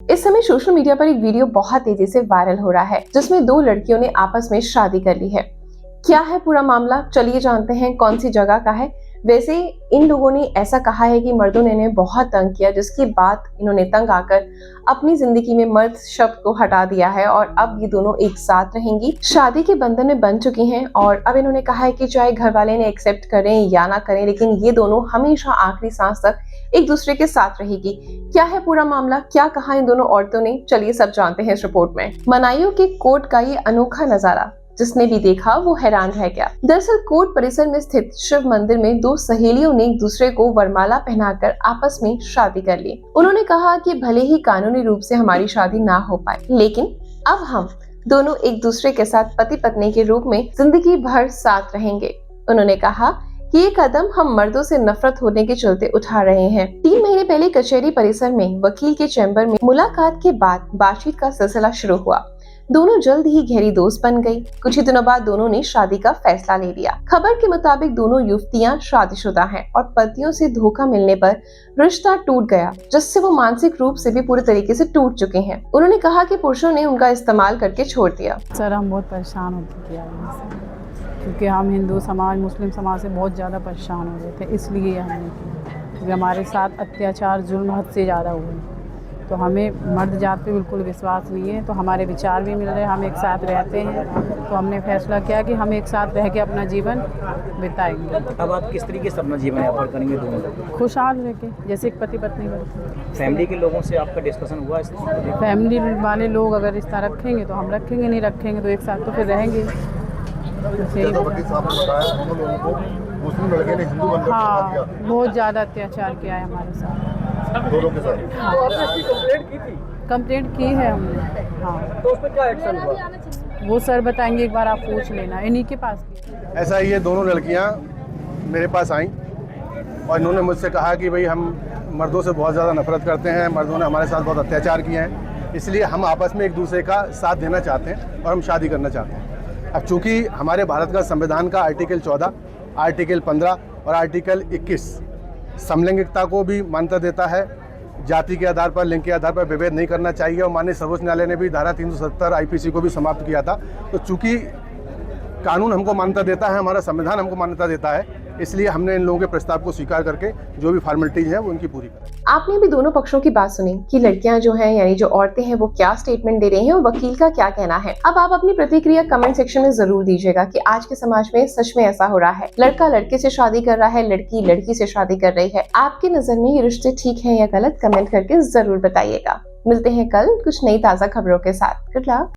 इस समय social media पर एक वीडियो बहुत तेजी से वायरल हो रहा है जिसमें दो लड़कियों ने आपस में शादी कर ली है। क्या है पूरा मामला, चलिए जानते हैं कौन सी जगह का है। वैसे इन लोगों ने ऐसा कहा है कि मर्दों ने इन्हें बहुत तंग किया, जिसके बाद इन्होंने तंग आकर अपनी जिंदगी में मर्द शब्द को हटा दिया है और अब ये दोनों एक साथ रहेंगी, शादी के बंधन में बन चुकी हैं। और अब इन्होंने कहा है कि चाहे घर वाले ने एक्सेप्ट करें या ना करें, लेकिन ये दोनों हमेशा आखिरी सांस तक एक दूसरे के साथ रहेगी। क्या है पूरा मामला, क्या कहा इन दोनों औरतों ने, चलिए सब जानते हैं इस रिपोर्ट में। मनाइयों के कोर्ट का ये अनोखा नजारा, जिसने भी देखा वो हैरान रह गया। दरअसल कोर्ट परिसर में स्थित शिव मंदिर में दो सहेलियों ने एक दूसरे को वरमाला पहनाकर आपस में शादी कर ली। उन्होंने कहा कि भले ही कानूनी रूप से हमारी शादी ना हो पाए, लेकिन अब हम दोनों एक दूसरे के साथ पति पत्नी के रूप में जिंदगी भर साथ रहेंगे। उन्होंने कहा कि ये कदम हम मर्दों से नफरत होने के चलते उठा रहे हैं। 3 महीने पहले कचहरी परिसर में वकील के चैम्बर में मुलाकात के बाद बातचीत का सिलसिला शुरू हुआ। दोनों जल्द ही गहरी दोस्त बन गई। कुछ ही दिनों बाद दोनों ने शादी का फैसला ले लिया। खबर के मुताबिक दोनों युवतियां शादीशुदा हैं और पतियों से धोखा मिलने पर रिश्ता टूट गया, जिससे वो मानसिक रूप से भी पूरी तरीके से टूट चुके हैं। उन्होंने कहा कि पुरुषों ने उनका इस्तेमाल करके छोड़ दिया। सर हम बहुत परेशान हो चुके हैं, क्योंकि हम हिंदू समाज मुस्लिम समाज से बहुत ज़्यादा परेशान हो गए थे, इसलिए हमने किया। क्योंकि हमारे साथ अत्याचार जुल्म हद से ज़्यादा हुए, तो हमें मर्द जात पे बिल्कुल विश्वास नहीं है। तो हमारे विचार भी मिल रहे हैं, हम एक साथ रहते हैं, तो हमने फैसला किया कि हम एक साथ रह के अपना जीवन बिताएंगे। अब आप किस तरीके से अपना जीवन यापन करेंगे दोनों? खुशहाल रह के, जैसे एक पति पत्नी करते। फैमिली के लोगों से आपका डिस्कशन हुआ इस पर? फैमिली वाले लोग अगर रिश्ता रखेंगे तो हम रखेंगे, नहीं रखेंगे तो एक साथ तो फिर रहेंगे। मुस्लिम लड़के ने हिंदू बनकर हाँ, बहुत ज़्यादा अत्याचार किया है हमारे साथ, दोनों के साथ। तो आपने इसकी कंप्लेंट की थी? कंप्लेंट की है हमने। हाँ, तो उस पर क्या एक्शन हुआ? वो सर बताएंगे, एक बार आप पूछ लेना, इन्हीं के पास। ऐसा ये दोनों लड़कियां मेरे पास आईं और इन्होंने मुझसे कहा कि भाई हम मर्दों से बहुत ज़्यादा नफरत करते हैं, मर्दों ने हमारे साथ बहुत अत्याचार किए हैं, इसलिए हम आपस में एक दूसरे का साथ देना चाहते हैं और हम शादी करना चाहते हैं। अब चूँकि हमारे भारत का संविधान का आर्टिकल 14, आर्टिकल 15 और आर्टिकल 21 समलैंगिकता को भी मान्यता देता है। जाति के आधार पर, लिंग के आधार पर विभेद नहीं करना चाहिए और माननीय सर्वोच्च न्यायालय ने भी धारा 370 आईपीसी को भी समाप्त किया था। तो चूँकि कानून हमको मान्यता देता है, हमारा संविधान हमको मान्यता देता है, इसलिए हमने इन लोगों के प्रस्ताव को स्वीकार करके जो भी फॉर्मेलिटीज है वो उनकी पूरी करें। आपने भी दोनों पक्षों की बात सुनी कि लड़कियां जो हैं, यानी जो औरतें हैं, वो क्या स्टेटमेंट दे रही हैं और वकील का क्या कहना है। अब आप अपनी प्रतिक्रिया कमेंट सेक्शन में जरूर दीजिएगा कि आज के समाज में सच में ऐसा हो रहा है, लड़का लड़के से शादी कर रहा है, लड़की लड़की से शादी कर रही है। आपकी नजर में ये रिश्ते ठीक है या गलत, कमेंट करके जरूर बताइएगा। मिलते हैं कल कुछ नई ताजा खबरों के साथ। Good luck.